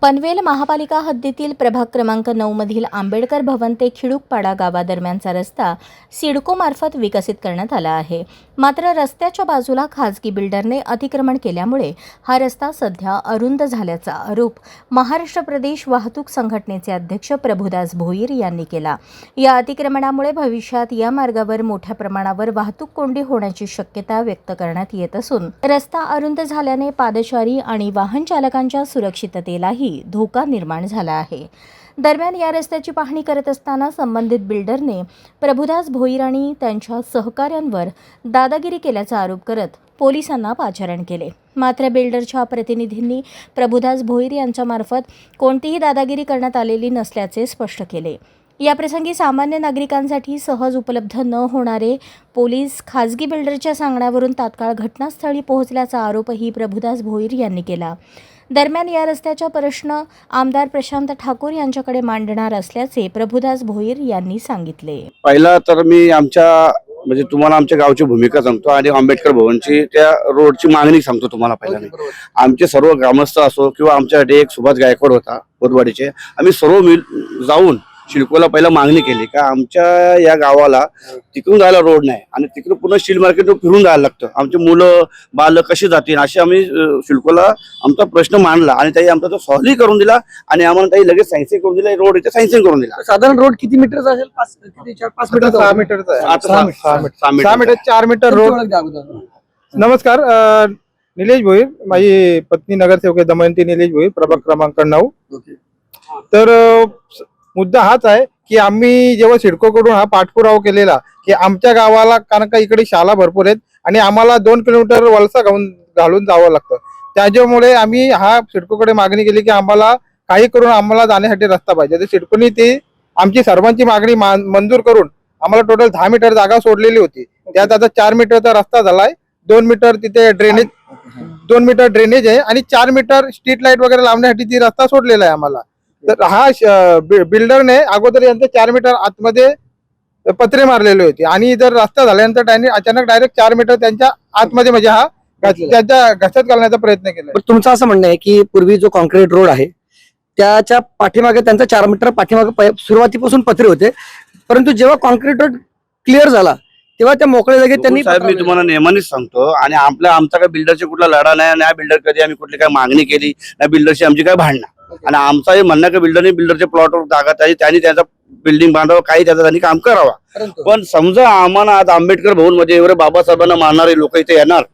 पनवेल महापालिका हद्दीतील प्रभाग क्रमांक 9 मधील आंबेडकर भवन ते खिडूकपाडा गावादरम्यानचा रस्ता सिडकोमार्फत विकसित करण्यात आला आहे. मात्र रस्त्याच्या बाजूला खासगी बिल्डरने अतिक्रमण केल्यामुळे हा रस्ता सध्या अरुंद झाल्याचा आरोप महाराष्ट्र प्रदेश वाहतूक संघटनेचे अध्यक्ष प्रभुदास भोईर यांनी केला. या अतिक्रमणामुळे भविष्यात या मार्गावर मोठ्या प्रमाणावर वाहतूक कोंडी होण्याची शक्यता व्यक्त करण्यात येत असून रस्ता अरुंद झाल्याने पादचारी आणि वाहन चालकांच्या सुरक्षिततेलाही धोका निर्माण झाला आहे. दरम्यान या रस्त्याची पाहणी करत असताना संबंधित बिल्डरने प्रभुदास भोईर आणि त्यांच्या सहकाऱ्यांवर दादागिरी केल्याचा आरोप करत पोलिसांना पाचारण केले. मात्र बिल्डरच्या प्रतिनिधींनी प्रभुदास भोईर यांच्यामार्फत कोणतीही दादागिरी करण्यात आलेली नसल्याचे स्पष्ट केले. याप्रसंगी सामान्य नागरिकांसाठी सहज उपलब्ध न होणारे पोलीस खासगी बिल्डरच्या सांगण्यावरून तात्काळ घटनास्थळी पोहोचल्याचा आरोपही प्रभुदास भोईर यांनी केला. दरम्यान या रस्त्याचा प्रश्न आमदार प्रशांत ठाकूर यांच्याकडे मांडणार असल्याचे प्रभुदास भोईर यांनी सांगितले. पहिला तर मी म्हणजे तुम्हाला आमच्या गावची भूमिका सांगतो आणि आंबेडकर भवनची त्या रोडची मागणी सांगतो तुम्हाला. पहिला मी आमचे सर्व ग्रामस्थ असो किंवा आमच्यासाठी एक सुभाष गायकवाड होता बोदवाडीचे, आम्ही सर्व जाऊन सिडकोला पहिला मागणी केली का आमच्या या गावाला तिकडून जायला रोड नाही आणि तिकडून पुन्हा स्टील मार्केटवर फिरून जायला लागतं, आमचे मुलं बाल कशी जातील असे आम्ही सिडकोला आमचा प्रश्न मांडला आणि त्याही आमचा तो सॉल्व्ह करून दिला आणि आम्हाला त्याही लगेच सँक्शन करून दिला. रोड इथे सँक्शन करून दिला. साधारण रोड किती मीटरचा असेल? 5 मीटर 6 मीटरचा आहे. 6 मीटर 4 मीटर रोड. नमस्कार, निलेश भोईर, माझी पत्नी नगरसेवक आहे दमयंती निलेश भोईर, प्रभाग क्रमांक 9. तर मुद्दा हाच आहे की आम्ही जेव्हा सिडकोकडून हा पाठपुरावा केलेला की आमच्या गावाला, कारण का इकडे शाळा भरपूर आहेत आणि आम्हाला 2 किलोमीटर वळसा घालून जावं लागतं, त्याच्यामुळे आम्ही हा सिडकोकडे मागणी केली की आम्हाला काही करून आम्हाला जाण्यासाठी रस्ता पाहिजे. तर सिडकोने ती आमची सर्वांची मागणी मंजूर करून आम्हाला टोटल 10 मीटर जागा सोडलेली होती. त्यात आता 4 मीटरचा रस्ता झालाय, 2 मीटर तिथे ड्रेनेज, 2 मीटर ड्रेनेज आहे आणि 4 मीटर स्ट्रीट लाईट वगैरे लावण्यासाठी ती रस्ता सोडलेला आहे आम्हाला. तर हा बिल्डरने अगोदर यांचे 4 मीटर आतमध्ये पत्रे मारलेले होते आणि जर रस्ता झाल्यानंतर त्यांनी अचानक डायरेक्ट 4 मीटर त्यांच्या आतमध्ये म्हणजे हा त्याच्या घशात घालण्याचा प्रयत्न केला. तुमचं असं म्हणणं आहे की पूर्वी जो कॉन्क्रीट रोड आहे त्याच्या पाठीमागे त्यांचा 4 मीटर पाठीमागे सुरुवातीपासून पत्रे होते, परंतु जेव्हा कॉन्क्रीट रोड क्लिअर झाला तेव्हा त्या मोकळ्या जागेत त्यांनी. साहेब मी तुम्हाला नेहमीच सांगतो आणि आमचा काय बिल्डरची कुठला लढा नाही, ना बिल्डर कधी आम्ही कुठली काय मागणी केली ना बिल्डरची आमची काय भांडणं. आणि आमचा हे म्हणणं की बिल्डरने बिल्डरच्या प्लॉटवर जागा त्यांनी त्यांचा बिल्डिंग बांधावं, काही त्याचं त्यांनी काम करावा. पण समजा आम्हाला आज आंबेडकर भवन मध्ये एवढे बाबासाहेबांना मानणारे लोक इथे येणार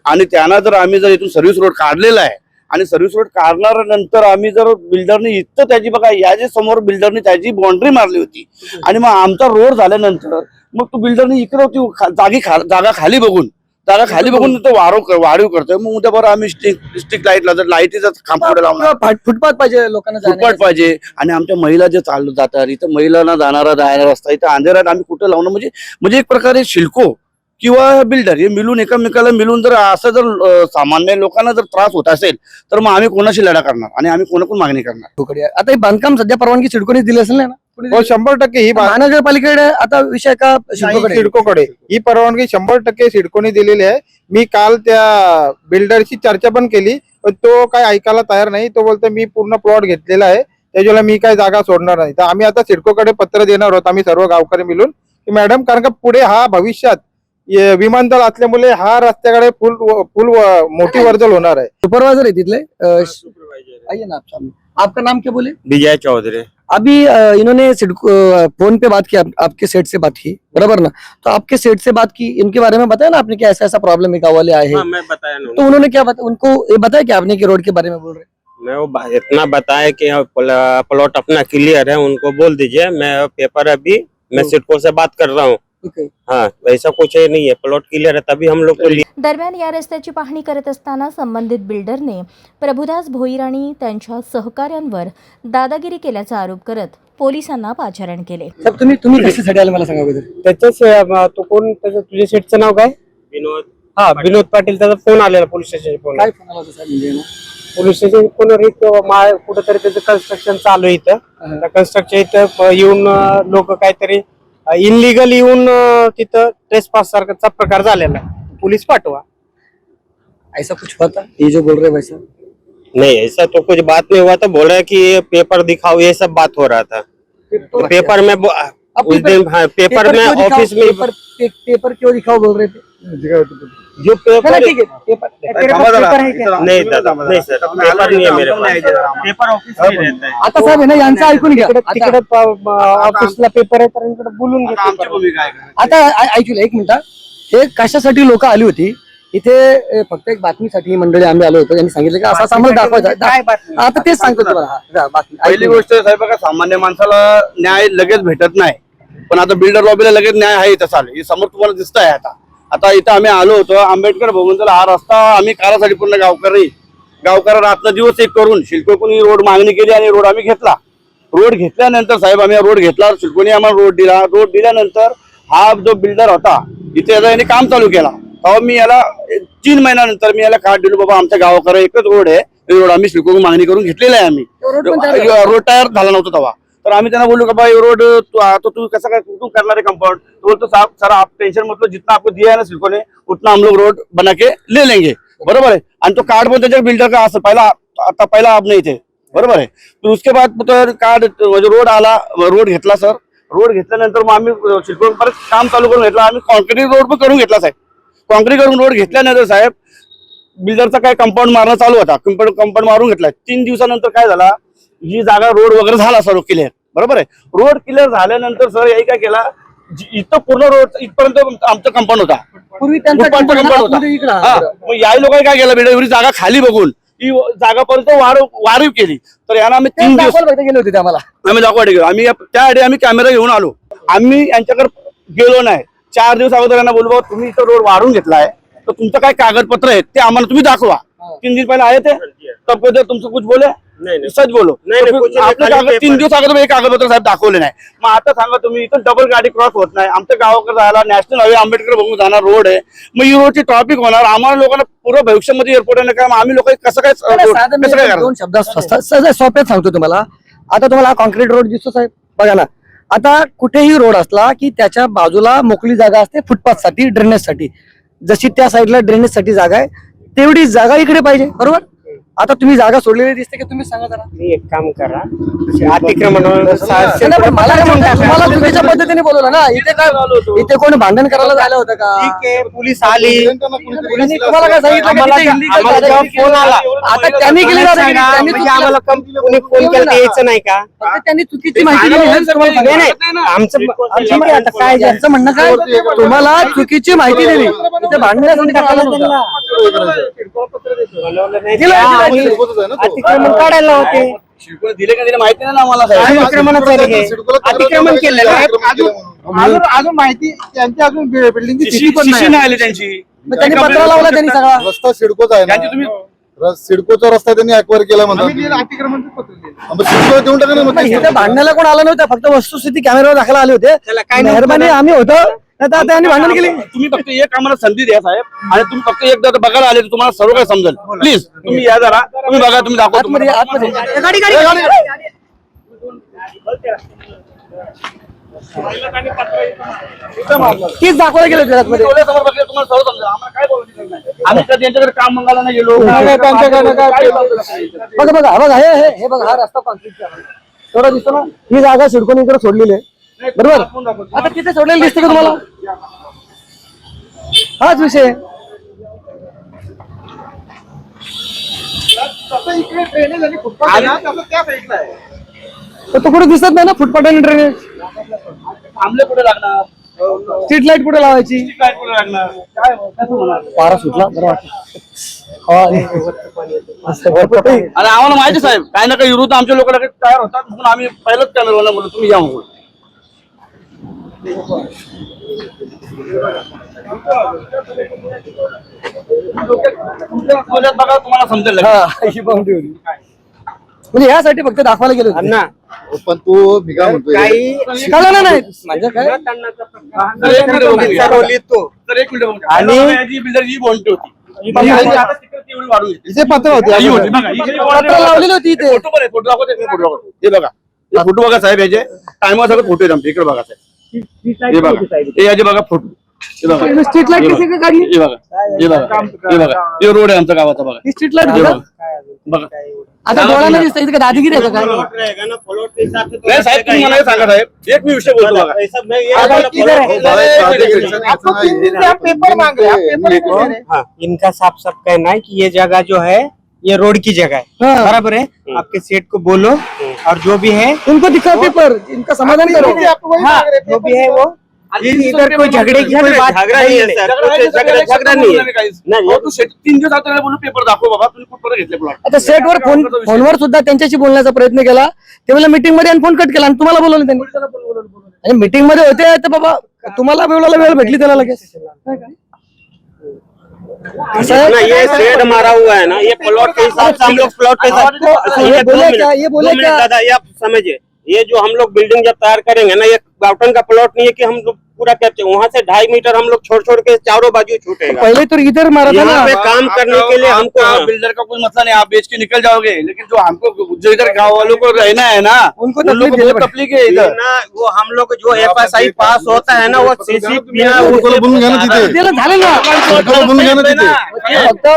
आणि त्यांना जर आम्ही जर इथून सर्व्हिस रोड काढलेला आहे आणि सर्व्हिस रोड काढल्यानंतर आम्ही जर बिल्डरने इथं त्याची बघा याच्या समोर बिल्डरने त्याची बाउंड्री मारली होती आणि मग आमचा रोड झाल्यानंतर मग तो बिल्डरने इकडे होती जागा खाली बघून तो वाढीव करतोय. मग उद्या बरं आम्ही स्टिक लाईटला जर लाईटीचा खांब पुढे लावणार, फुटपाथ पाहिजे लोकांना, फुटपाथ पाहिजे. आणि आमच्या महिला जे चालू जातात इथं महिलांना जाणारा रस्ता इथं अंधेरात आम्ही कुठे लावणं म्हणजे एक प्रकारे सिडको किंवा बिल्डर हे मिळून एकमेकाला मिळून जर असं जर सामान्य लोकांना जर त्रास होत असेल तर मग आम्ही कोणाशी लढा करणार आणि आम्ही कोणाकडून मागणी करणार. आता हे बांधकाम सध्या परवानगी सिडकोने दिली असेल ना? 100% ही महानगरपालिकेकडे आता विषय का सिडकोकडे ही परवानगी 100% सिडकोने दिलेली आहे. मी काल त्या बिल्डरशी चर्चा पण केली पण तो काय ऐकायला तयार नाही. तो बोलतो मी पूर्ण प्लॉट घेतलेला आहे त्याच्याला मी काय जागा सोडणार नाही. तर आम्ही आता सिडकोकडे पत्र देणार आहोत आम्ही सर्व गावकरी मिळून की मॅडम, कारण का पुढे हा भविष्यात विमानतळ असल्यामुळे हा रस्त्याकडे फुल मोठी वर्दळ होणार आहे. सुपरवाइजर है तिथले, आइए ना आप सामने. आपका नाम क्या बोले? विजय चौधरी. अभी इन्होंने फोन पे बात की, आपके सेट से बात की, बराबर ना? तो आपके सेट से बात की, इनके बारे में बताया ना आपने कि ऐसा ऐसा प्रॉब्लम है, वाले आए हैं. मैं बताया ना. तो उन्होंने क्या उनको ये बताया कि आपने कि रोड के बारे में बोल रहे? मैं वो इतना बताया कि प्लॉट अपना क्लियर है, उनको बोल दीजिए. मैं पेपर अभी मैं सिडको से बात कर रहा हूँ. हाँ, वैसा कुछ नहीं है, प्लॉट क्लियर है तभी हम लोग को. दरम्यान या रस्त्याची पाहणी करत असताना संबंधित बिल्डरने प्रभुदास भोईर आणि त्यांच्या सहकाऱ्यांवर दादागिरी केल्याचा आरोप करत पोलिसांना पाचारण केले. तुम्ही कशासाठी आले मला सांगा बरं. त्याच्याच तो कोण, तुझ्या सेटचं नाव काय? विनोद. हा, विनोद पाटील. त्याचा फोन आलेला पोलीस स्टेशन फोन. काय फोन आला होता साहेब म्हणजे? पोलीस स्टेशन फोनवर कुठेतरी त्याचं कन्स्ट्रक्शन चालू आहे इथं. त्या कन्स्ट्रक्शन इथं येऊन लोक काहीतरी इनलिगल येऊन तिथं ट्रेसपास सारखाचा प्रकार झालेला आहे. पोलीस पाठवा. ऐसा कुछ हुआ था ये जो बोल रहे वैसा? नहीं ऐसा तो कुछ बात नहीं हुआ था, बोल रहा है कि ये पेपर दिखाओ, ये सब बात हो रहा था। तो पेपर में उस दिन, हाँ, पेपर में क्यों दिखाओ? ऑफिस में पेपर क्यों दिखाओ बोल रहे थे? जो पेपर, ठीक है पेपर तेरे पास पेपर है क्या? नहीं दादा, नहीं सर, पेपर नहीं है मेरे पास, पेपर ऑफिस में रहता है। आता साहेब आहे ना, यांचं ऐकून घ्या. तिकडे ऑफिसला पेपर आहे तर इकडे बोलून घे आता आमची paper. भूमिका आहे का? आता ऐकून एक मिनिट. हे कशासाठी लोक आली होती इथे? फक्त एक बातमीसाठी मंडळी आम्ही आलो होतो. त्यांनी सांगितलं की असं आम्हाला काय दाखवायचं. बातमी? आता तेच सांगतो तुम्हाला. हा, जा, बातमी पहिली ऐकून गोष्ट साहेब बघा, सामान्य माणसाला न्याय लगेच भेटत नाही, पण आता बिल्डर लॉबीला लगेच न्याय आहे इथं चालू. हे समोर तुम्हाला दिसत आहे. आता इथं आम्ही आलो होतो आंबेडकर भवनचा हा रस्ता आम्ही कारासाठी पूर्ण गावकरी रात्र दिवस एक करून शिल्पकोनी रोड मागणी केली आणि रोड आम्ही घेतला. रोड घेतल्यानंतर साहेब आम्ही रोड घेतला, शिल्पकोनी आम्हाला रोड दिला. रोड दिल्यानंतर हा जो बिल्डर होता इथे याने काम चालू केला. तेव्हा मी याला 3 महिन्यानंतर मी याला कार्ड दिलो, बाबा आमच्या गावाकडे एकच रोड आहे, रोड आम्ही शिल्पकोनी मागणी करून घेतलेला आहे. आम्ही रोड तयार झाला नव्हता तेव्हा. तर आम्ही त्यांना बोललो का भाई रोड तो तू कसं काय तू करणार आहे कंपाउंड? तो बोलतो साहब सर आप टेंशन मतलब जितना आपको दिया है ना सिल्को ने उतना हम लोग रोड बना के ले लेंगे. बरोबर आहे. आणि तो कार्ड पण त्याच्या बिल्डर का असं पहिला आप नाही थे. बरोबर आहे. तर उसके बाद तर कार्ड म्हणजे रोड आला, रोड घेतला सर. रोड घेतल्यानंतर मग आम्ही सिल्को परत काम चालू करून घेतला. आम्ही कॉन्क्रीट रोड पण करून घेतला साहेब. कॉन्क्रीट करून रोड घेतल्यानंतर साहेब बिल्डरचा काय कंपाऊंड मारणं चालू होता. कंपाऊंड मारून घेतला. 3 दिवसानंतर काय झाला, ही जागा रोड वगैरे झाला सर्व क्लिअर. बरोबर आहे. रोड क्लिअर झाल्यानंतर सर याही काय केला, इथं पूर्ण रोड इथपर्यंत आमचा कंपाऊंड होता. पूर्वी त्यांचा कंपाऊंड होता. हा, मग याही लोकांनी काय केलं, बिल्डर एवढी जागा खाली बघून ही जागापर्यंत वाढीव केली. तर यांना आम्ही 3 दिवस गेले होते आम्हाला. आम्ही दाखवायला गेलो. त्यासाठी आम्ही कॅमेरा घेऊन आलो. आम्ही यांच्याकडे गेलो नाही. 4 दिवस अगोदर यांना बोललो, तुम्ही इथं रोड वाढून घेतलाय तर तुमचं काय कागदपत्र आहेत ते आम्हाला तुम्ही दाखवा. 3 दिन पहिले आए थे तब को तुमचं कुछ बोले नहीं सच बोलो. आपले कागद 3 दिवस अगोदर हे कागदपत्र साहेब दाखवले नाही. मग आता सांगा तुम्ही इथं डबल गाडी क्रॉस होत नाही. आमच्या गावाकडे जायला नॅशनल हायवे आंबेडकर भवन जाणार रोड आहे. मग ही रोडची ट्रॉफिक होणार. आम्हाला लोकांना पुढे भविष्यामध्ये एअरपोर्ट आहे काय, आम्ही लोक कसं काय करणार? 2 शब्दात सोप्यात सांगतो तुम्हाला. आता तुम्हाला हा कॉन्क्रीट रोड दिसतो साहेब, बघा ना. आता कुठेही रोड असला की त्याच्या बाजूला मोकळी जागा असते फुटपाथ साठी, ड्रेनेज साठी. जशी त्या साईडला ड्रेनेज साठी जागा आहे तेवढी जागा इकडे पाहिजे. बरोबर. आता तुम्ही जागा सोडलेली दिसते की तुम्ही सांगा जरा. मी एक काम करा, अतिक्रमण मला चुकीच्या पद्धतीने बोलवलं ना. इथे कोण भांडण करायला झालं होतं का? ठीक आहे, पोलीस आली, पोलिसांनी तुम्हाला काय सांगितलं की आम्हाला तिथे illegal आम्हाला जागा जेव्हा आहे? फोन आला, आता त्यांनी केली ना, सांगा, त्यांनी म्हणजे चुकीचं- आम्हाला कोणी फोन केला ते यायचं नाही का? फक्त त्यांनी चुकीची माहिती दिली हेच तुम्हाला नाही सांगितलं. नाही, आमचं ठीक आहे, आता काय यांचं म्हणणं काय, तुम्हाला चुकीची माहिती दिली इथे भांडण्यासाठी आलं नव्हतं. अतिक्रमण काढायला होते. शिल्पकोनी दिले का दिले माहिती नाही ना आम्हाला साहेब. अतिक्रमणाचं आहे हे. अतिक्रमण केलेलं आहे. अजून माहिती त्यांची अजून बिल्डिंगची स्थिती पण शिशी नाही. नाही आली त्यांची. मग त्यांनी पत्र लावला त्यांनी सगळा. रस्ता सिडकोचा आहे त्यांची तुम्ही ना, सिडकोचा रस्ता त्यांनी अक्वायर केला म्हणतात. आम्ही अतिक्रमणचं पत्र दिलं. मग सिडको देऊन टाका ना मग. नाही, इथे भांडणाला कोण आलं नव्हतं, फक्त वस्तुस्थिती कॅमेऱ्यावर दाखवायला आले होते. त्याला काय नव्हतं मेहरबानी ना. आम्ही होतो, नाही तर आता यांनी भांडण केली. तुम्ही फक्त एक आम्हाला संधी द्या साहेब, आणि तुम्ही फक्त एकदा बघायला आले तर तुम्हाला सर्व काही समजेल. प्लीज तुम्ही या जरा, तुम्ही बघा, तुम्ही दाखवा. आतमध्ये आतमध्ये गाडी गाडी तीच दाखवायला गेलो होते आतमध्ये. डोळ्यासमोर बघले तुम्हाला सर्व समजेल. आम्हाला काय बोलायचं नाही. आम्ही कधी यांच्याकडे काम मंगायला नाही गेलो. त्यांच्याकडे काय बघा बघा हा बघा हे बघा हा रस्ता कॉन्क्रीटचा आहे. थोडा दिसतो ना, ही जागा सिडकोने इकडे सोडलेली आहे. बरोबर. आता तिथे सोडलेली दिसते का तुम्हाला? हाच विषय आहे. तसं इकडे ड्रेनेज आणि फुटपाथ आहे ना, तसं त्या साईडला आहे. तर तो कुठे दिसत नाही ना, फुटपाथ आणि ड्रेनेज. थांबले कुठे लागणार, स्ट्रीट लाईट कुठे लावायची? काय कुठे लागणार, काय कसं होणार? वारा सुटला बरं वाटतं. आणि आम्हाला माहिती साहेब काय ना काही विरुद्ध आमच्या लोक तयार होतात, म्हणून आम्ही पहिलंच कॅमेराला बोललो तुम्ही या म्हणून. तुमच्या बघा तुम्हाला समजेल. हा, ही बाउंड्री होती. म्हणजे यासाठी फक्त दाखवायला गेलो होतो. अण्णा, पण तू मी काय म्हणतोय, काही कळलं नाही म्हणजे काय. तर एक मिनिट बघू द्या. ठरवली तो. तर एक मिनिट बघू द्या. आणि- आणि याची बिल्डरची बॉन्टी होती. आता तिकडे एवढी वाढून घेतली. इथे पत्र होते ही होती बघा, ही जी boundary पत्र लावलेली होती इथे. फोटो पण आहे, फोटो दाखवते, मी फोटो दाखवतो. हे बघा, हे फोटो बघा साहेब, याचे टायमावर सगळे फोटो आहेत आमचे. इकडे बघा साहेब, हे बघा, हे याचे बघा फोटो. हे बघा, स्ट्रीट लाईट हे कशी बघा, काढली? हे बघा, हे बघा, हे बघा, हे रोड आहे आमच्या गावाचा बघा. ही स्ट्रीट लाईट हे बघा. बघा. बघा आता डोळ्याला दिसतं इथे दादागिरी आहे का काय? प्लॉट रहेगा ना प्लॉट के हिसाब से तो नाही साहेब, तुम्ही मला हे सांगा साहेब, एक मी विषय बोलतो बघा. ऐसा मैं ये अगर वाला किधर है? plot- आपको 3 दिन से आप पेपर मांग रहे हैं, आप पेपर क्यों दे रहे हैं? हाँ, इनका साफ साफ कहना है कि ये जगह जो है ये रोड की जगह है, हाँ। बराबर है। आपके सेठ को बोलो और जो भी है उनको दिखाओ पेपर, इनका समाधान करो. हाँ, जो भी है वो इधर कोई झगड़े की कोई बात झगड़ा नहीं है सर, झगड़ा नहीं है. नाही, अहो, तू शेत 3 दिवस आता बोलू पेपर दाखव बाबा, तुम्ही कुठपर्यंत घेतले प्लॉट. आता सेटवर फोनवर सुद्धा त्यांच्याशी बोलण्याचा प्रयत्न केला, त्यावेळेला मीटिंग मध्ये फोन कट केला आणि तुम्हाला बोलवलं त्यांनी. आणि मीटिंग मध्ये होते तर बाबा तुम्हाला बोलायला वेळ भेटली त्याला लगेच. असं आहे? ना ये शेड मारा हुआ है ना, ये प्लॉट के हिसाब से हम लोग प्लॉट के हिसाब आपको ये बोले क्या, ये बोले क्या? दादा ये आप समझिए, ये जो हम लोग बिल्डिंग जब तैयार करेंगे ना, ये गाउटन का प्लॉट नहीं है कि हम लोग पूरा कहते हैं, वहाँ से 2.5 मीटर हम लोग छोड़ छोड़ के चारों बाजू छूटेगा. पहले तो इधर मारा था यहाँ पे ना. काम करने के लिए हमको बिल्डर का कोई मसला नहीं, आप बेच के निकल जाओगे, लेकिन जो हमको जो इधर गाँव वालों को रहना है ना, उनको उन लोगों को तकलीफ बहुत तकलीफ है इधर. ना वो हम लोग जो FSI पास होता है ना, वो CC बिना उनको बोलून घ्या ना तिथे. त्याला झालं ना. सरकारला बोलून घ्या ना तिथे. फक्त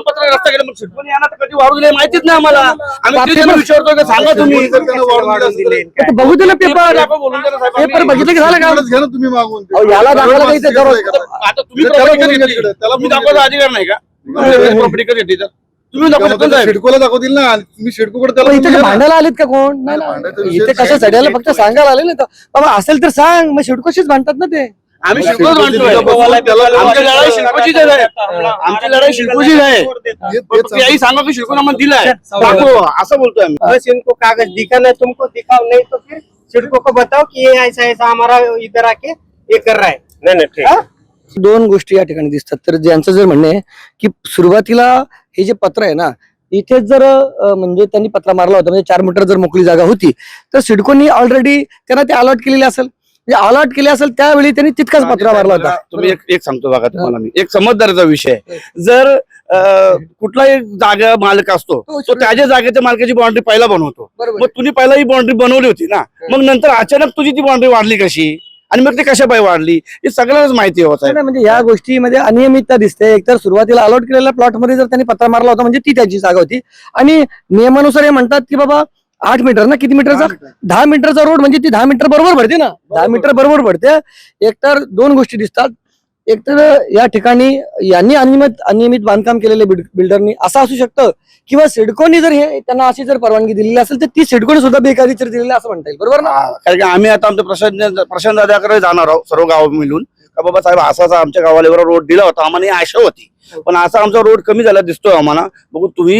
पत्र रस्ता गेला, मग शिटकोणी यांना तर कधी वाढू दिले माहितीच नाही आम्हाला. आम्ही तेच त्यांना विचारतोय का सांगा तुम्ही. जर त्यांना वाढून दिलं असतं तर आता बघू दिलं पेपर, दाखव, बोलून द्या ना साहेब. पेपर बघितलं की झालं का? तिकडेच घ्या ना तुम्ही मागून ते. अहो, याला दाखवायला काही इथे जवळ- आता तुम्ही त्याला प्रॉपर्टी बोलून कधी घ्या तिकडे, त्याला तुम्ही बोलून दाखवायचा घ्या. अधिकार नाही का? नाही. प्रॉपर्टी कधी येते तर तुम्ही दाखवू शकता साहेब. शिडकोला दाखवतील ना, आणि तुम्ही शिडकोकडे त्याला पण बोलून इथे घ्या ना. भांडायला आलेत का कोण? नाही ना. भांडायचा विषय इथे कशासाठी आले? फक्त सांगायला आले ना. तर बाबा असेल तर सांग, मग शिडकोशीच भांडतात ना ते. आम्ही शिल्पच मानतोय. आमची लढाई शिल्पाचीच आहे. आमची लढाई शिल्पाचीच आहे. तेच फक्त यही सांगा की शिल्पन आम्हाला दिलाय दाखव, असं बोलतोय आम्ही. बस इनको कागज दिखाना है, तुमको दिखाओ, नहीं तो फिर सिडको को बताओ कि ये ऐसा ऐसा हमारा इधर आके ये कर रहा है. नहीं नहीं ठीक है. दोन गोष्टी या ठिकाणी दिसतात. तर ज्यांचं जर म्हणणं आहे की सुरुवातीला हे जे पत्र आहे ना, इथेच जर म्हणजे त्यांनी पत्रा मारला होता, म्हणजे 4 मीटर जर मोकळी जागा होती, तर सिडकोनी ऑलरेडी त्यांना ते अलॉट केलेले असेल, म्हणजे अलॉट केले असेल त्यावेळी त्यांनी तितकाच पत्रा मारला होता. तुम्ही एक सांगतो बघा तुम्हाला मी, एक समजदारीचा विषय आहे. जर कुठलाही जागा मालक असतो, तो त्याच्या जागेच्या मालकाची बाउंड्री पहिला बनवतो. मग तुम्ही पहिला ही बाउंड्री बनवली होती ना, मग नंतर अचानक तुझी ती बाउंड्री वाढली कशी आणि मग ती कशा पाय वाढली हे सगळ्यांनाच माहिती होत आहे. नाही, म्हणजे या गोष्टीमध्ये अनियमितता दिसते. एकतर सुरुवातीला अलॉट केलेल्या प्लॉट मध्ये जर त्यांनी पत्रा मारला होता म्हणजे ती त्याची जागा होती, आणि नियमानुसार हे म्हणतात की बाबा 8 मीटर ना, किती मीटरचा? 10 मीटरचा रोड, म्हणजे ती 10 मीटर बरोबर भरते ना, 10 मीटर बरोबर भरते. एकतर दोन गोष्टी दिसतात. एकतर या ठिकाणी यांनी अनियमित बांधकाम केलेले बिल्डरनी असं असू शकतं, किंवा सिडकोनी जर हे त्यांना अशी जर परवानगी दिलेली असेल तर ती सिडकोने सुद्धा बेकायदेशीर दिलेली असं म्हणता येईल, बरोबर ना? कारण की आम्ही आता आमच्या प्रशांत दादाकडे जाणार आहोत सर्व गाव मिळून, का बाबा साहेब असा आमच्या गावाला एवढा रोड दिला होता, आम्हाला ही आशा होती, पण असा आमचा रोड कमी झाला दिसतोय आम्हाला. बघू तुम्ही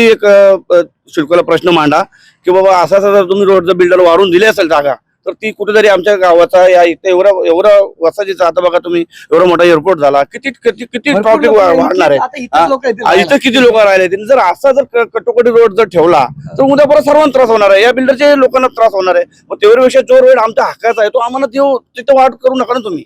एक सिडकोला प्रश्न मांडा की बाबा असा जर तुम्ही रोड जर बिल्डर वाढून दिली असेल जागा, तर ती कुठेतरी आमच्या गावाचा या इथे एवढा वसाहतीचा, आता बघा तुम्ही एवढा मोठा एअरपोर्ट झाला, किती ट्रॉफिक वाढणार आहे. आता इथेच लोकं येतील इथं राहायला. किती लोक राहिले. जर असा जर कटोकटी रोड जर ठेवला तर उद्या परत सर्वांना त्रास होणार आहे, या बिल्डरच्या लोकांना त्रास होणार आहे. मग तेवढ्यापेक्षा जो रोड आमच्या हक्काचा आहे तो आम्हाला तिथं वाढ करू नका ना तुम्ही.